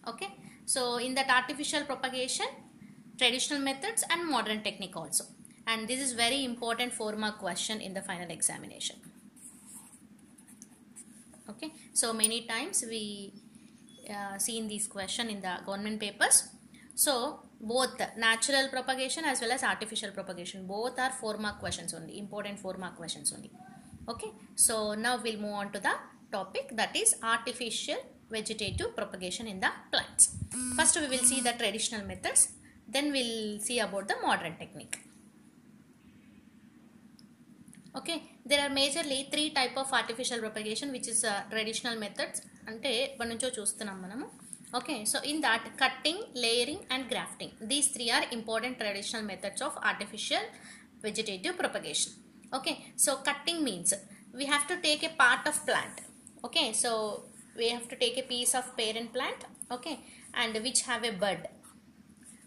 Okay, so in that artificial propagation, traditional methods and modern technique also, and this is very important 4-mark question in the final examination. Okay, so many times we seen this question in the government papers. So both natural propagation as well as artificial propagation, both are 4-mark questions only, important 4-mark questions only. Okay, so now we'll move on to the topic, that is artificial vegetative propagation in the plants. First we will see the traditional methods, then we'll see about the modern technique. Okay, there are majorly 3 type of artificial propagation, which is traditional methods ante eppadincho chustunnam manamu. Okay, so in that, cutting, layering and grafting, these 3 are important traditional methods of artificial vegetative propagation. Okay, so cutting means we have to take a part of plant. Okay, so we have to take a piece of parent plant, okay, and which have a bud.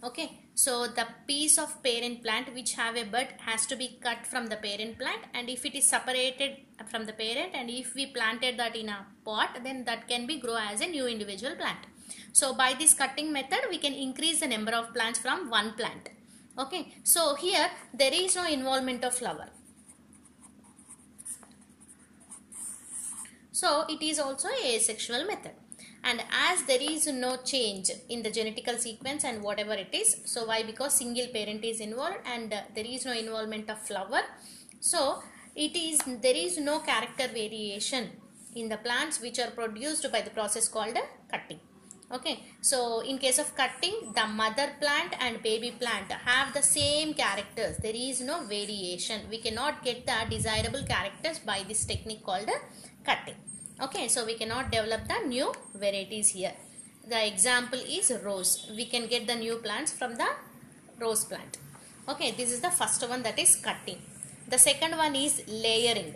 Okay, so the piece of parent plant which have a bud has to be cut from the parent plant, and if it is separated from the parent and if we planted that in a pot, then that can be grow as a new individual plant. So by this cutting method we can increase the number of plants from one plant. Okay, so here there is no involvement of flower, so it is also a asexual method. And as there is no change in the genetical sequence and whatever it is, so why? Because single parent is involved and there is no involvement of flower, so there is no character variation in the plants which are produced by the process called cutting. Okay, so in case of cutting, the mother plant and baby plant have the same characters, there is no variation. We cannot get the desirable characters by this technique called cutting. Okay, so we cannot develop the new varieties here. The example is rose. We can get the new plants from the rose plant. Okay, this is the first one, that is cutting. The second one is layering.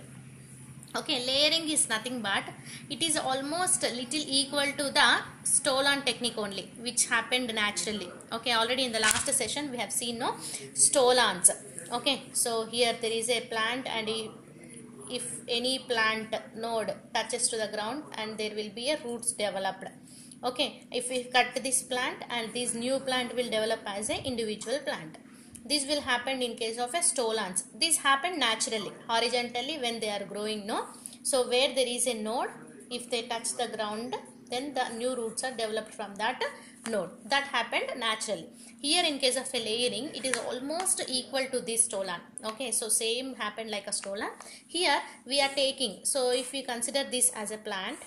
Okay, layering is nothing but it is almost little equal to the stolon technique only, which happened naturally. Okay, already in the last session we have seen no stolons. Okay, so here there is a plant, and if any plant node touches to the ground and there will be a roots developed. Okay, if we cut this plant and this new plant will develop as a individual plant. This will happen in case of a stolons. This happen naturally, horizontally when they are growing, no? So where there is a node, if they touch the ground, then the new roots are developed from that node. That happened naturally. Here in case of a layering, it is almost equal to this stolon. Okay, so same happened like a stolon. Here we are taking, so if we consider this as a plant,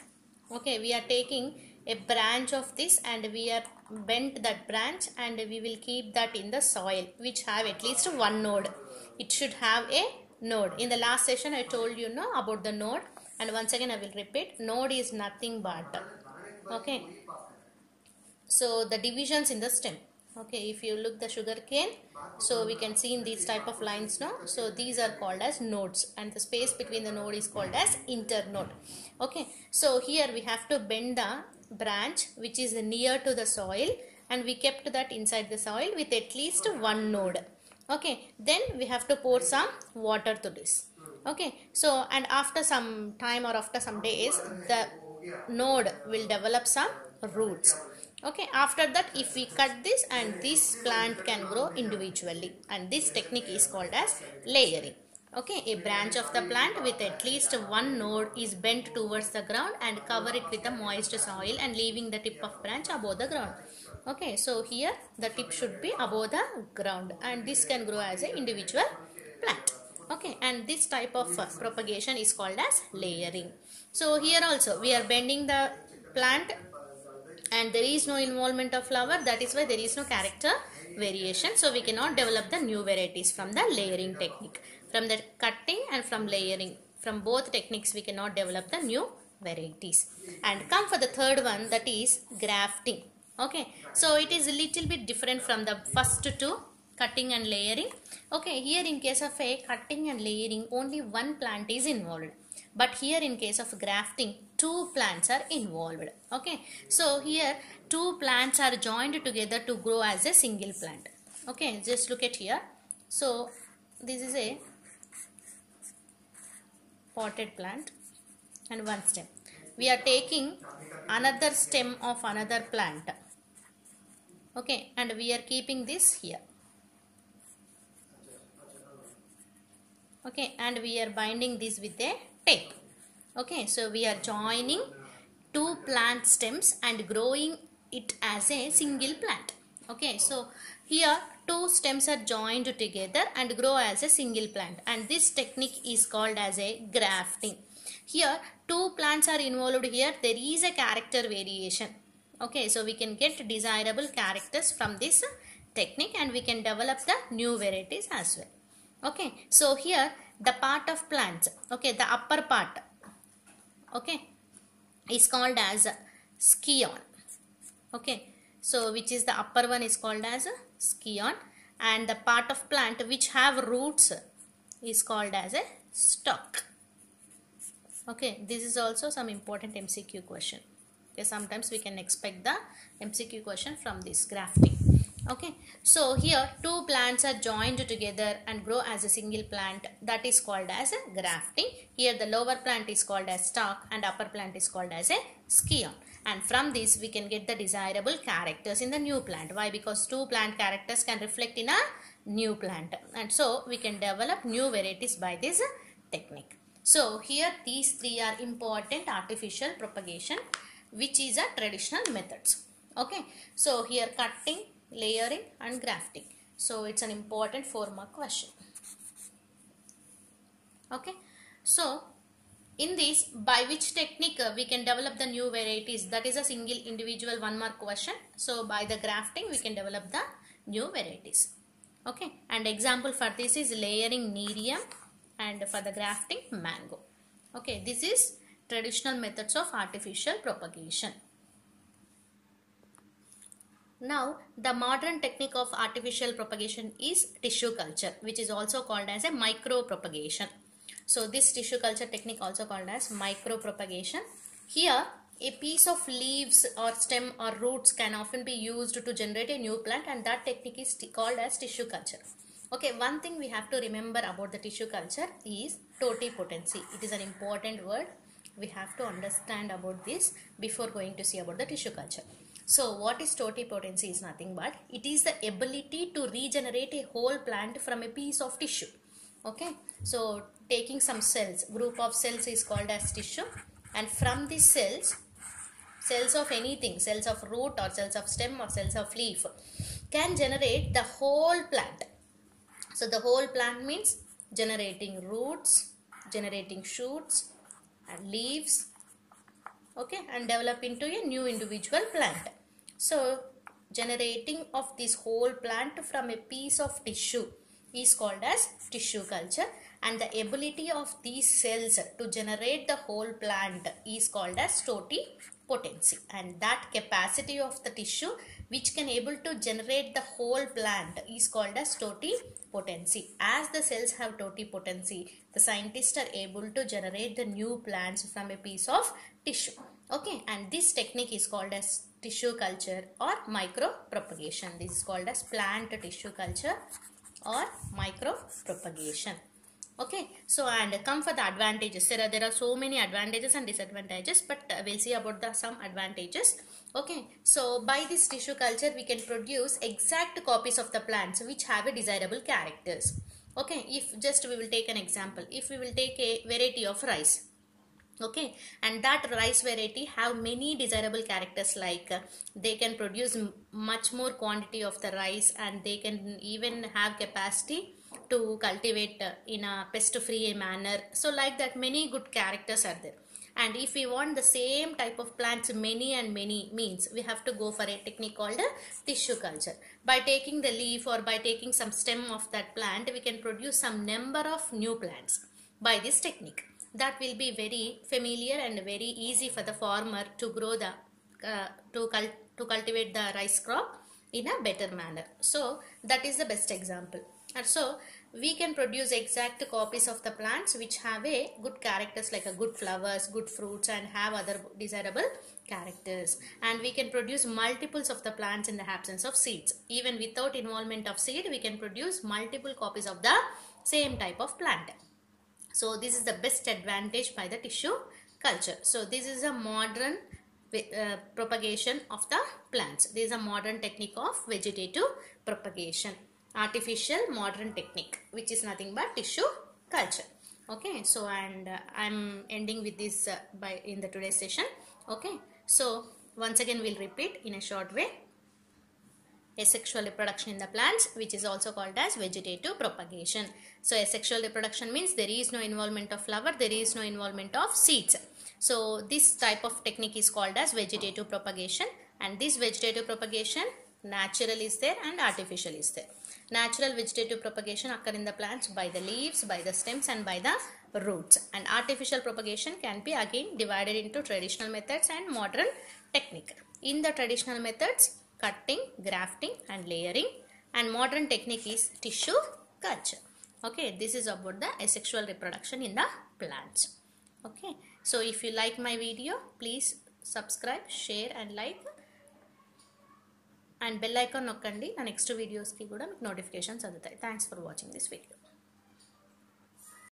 okay, we are taking a branch of this and we are bent that branch and we will keep that in the soil which have at least one node. It should have a node. In the last session I told you no about the node, and once again I will repeat, node is nothing but, okay, so the divisions in the stem. Okay, if you look the sugar cane, so we can see in these type of lines now, so these are called as nodes, and the space between the node is called as internode. Okay, so here we have to bend the branch which is near to the soil, and we kept that inside the soil with at least one node. Okay, then we have to pour some water to this. Okay, so and after some time or after some days, the node will develop some roots. Okay, after that if we cut this, and this plant can grow individually, and this technique is called as layering. Okay, a branch of the plant with at least one node is bent towards the ground and cover it with a moist soil and leaving the tip of branch above the ground. Okay, so here the tip should be above the ground, and this can grow as an individual plant. Okay, and this type of propagation is called as layering. So here also we are bending the plant and there is no involvement of flower, that is why there is no character variation, so we cannot develop the new varieties from the layering technique. From the cutting and from layering, from both techniques we cannot develop the new varieties. And come for the third one, that is grafting. Okay, so it is a little bit different from the first two, cutting and layering. Okay, here in case of a cutting and layering, only one plant is involved, but here in case of grafting, two plants are involved. Okay, so here two plants are joined together to grow as a single plant. Okay, just look at here. So this is a potted plant and one stem. We are taking another stem of another plant. Okay, and we are keeping this here. Okay, and we are binding this with a tape. Okay, so we are joining two plant stems and growing it as a single plant. Okay, so here two stems are joined together and grow as a single plant, and this technique is called as a grafting. Here two plants are involved. Here there is a character variation. Okay, so we can get desirable characters from this technique, and we can develop the new varieties as well. Okay, so here the part of plants, okay, the upper part, okay, is called as scion. Okay, so which is the upper one is called as a scion, and the part of plant which have roots is called as a stalk. Okay, this is also some important MCQ question. Okay, sometimes we can expect the MCQ question from this grafting. Okay, so here two plants are joined together and grow as a single plant, that is called as a grafting. Here the lower plant is called as stalk and upper plant is called as a scion, and from this we can get the desirable characters in the new plant. Why? Because two plant characters can reflect in a new plant, and so we can develop new varieties by this technique. So here these three are important artificial propagation, which is a traditional methods. Okay, so here cutting, layering and grafting. So it's an important 4-mark question. Okay, so in this, by which technique we can develop the new varieties, that is a single individual 1-mark question. So by the grafting we can develop the new varieties. Okay, and example for this is layering Nerium, and for the grafting mango. Okay, this is traditional methods of artificial propagation. Now the modern technique of artificial propagation is tissue culture, which is also called as a micro propagation. So this tissue culture technique also called as micro propagation. Here a piece of leaves or stem or roots can often be used to generate a new plant, and that technique is called as tissue culture. Okay, one thing we have to remember about the tissue culture is totipotency. It is an important word. We have to understand about this before going to see about the tissue culture. So what is totipotency is nothing but it is the ability to regenerate a whole plant from a piece of tissue. Okay, so taking some cells, group of cells is called as tissue, and from these cells, cells of anything, cells of root or cells of stem or cells of leaf, can generate the whole plant. So the whole plant means generating roots, generating shoots and leaves, okay, and develop into a new individual plant. So generating of this whole plant from a piece of tissue is called as tissue culture, and the ability of these cells to generate the whole plant is called as totipotency, and that capacity of the tissue which can able to generate the whole plant is called as totipotency. As the cells have totipotency, the scientists are able to generate the new plants from a piece of tissue. Okay, and this technique is called as tissue culture or micro propagation. This is called as plant tissue culture or micro propagation. Okay, so and come for the advantages. There are so many advantages and disadvantages, but we'll see about the some advantages. Okay, so by this tissue culture we can produce exact copies of the plants which have a desirable characters. Okay, if just we will take an example, if we will take a variety of rice, okay, and that rice variety have many desirable characters, like they can produce much more quantity of the rice, and they can even have capacity to cultivate in a pest free manner. So like that, many good characters are there. And if we want the same type of plants many and many, means we have to go for a technique called tissue culture. By taking the leaf or by taking some stem of that plant, we can produce some number of new plants by this technique. That will be very familiar and very easy for the farmer to grow the to cultivate the rice crop in a better manner. So that is the best example. And so we can produce exact copies of the plants which have a good characters, like a good flowers, good fruits, and have other desirable characters. And we can produce multiples of the plants in the absence of seeds. Even without involvement of seed, we can produce multiple copies of the same type of plant. So this is the best advantage by the tissue culture. So this is a modern propagation of the plants. This is a modern technique of vegetative propagation, artificial modern technique, which is nothing but tissue culture. Okay, so and I'm ending with this by in the today's session. Okay, so once again we'll repeat in a short way. Asexual reproduction in the plants, which is also called as vegetative propagation. So asexual reproduction means there is no involvement of flower, there is no involvement of seeds. So this type of technique is called as vegetative propagation, and this vegetative propagation natural is there and artificial is there. Natural vegetative propagation occur in the plants by the leaves, by the stems and by the roots, and artificial propagation can be again divided into traditional methods and modern technique. In the traditional methods, cutting, grafting and layering, and modern technique is tissue culture. Okay, this is about the asexual reproduction in the plants. Okay, so if you like my video, please subscribe, share and like, and bell icon nokkandi. Na next videos ki kuda meeku notifications andutai. Thanks for watching this video.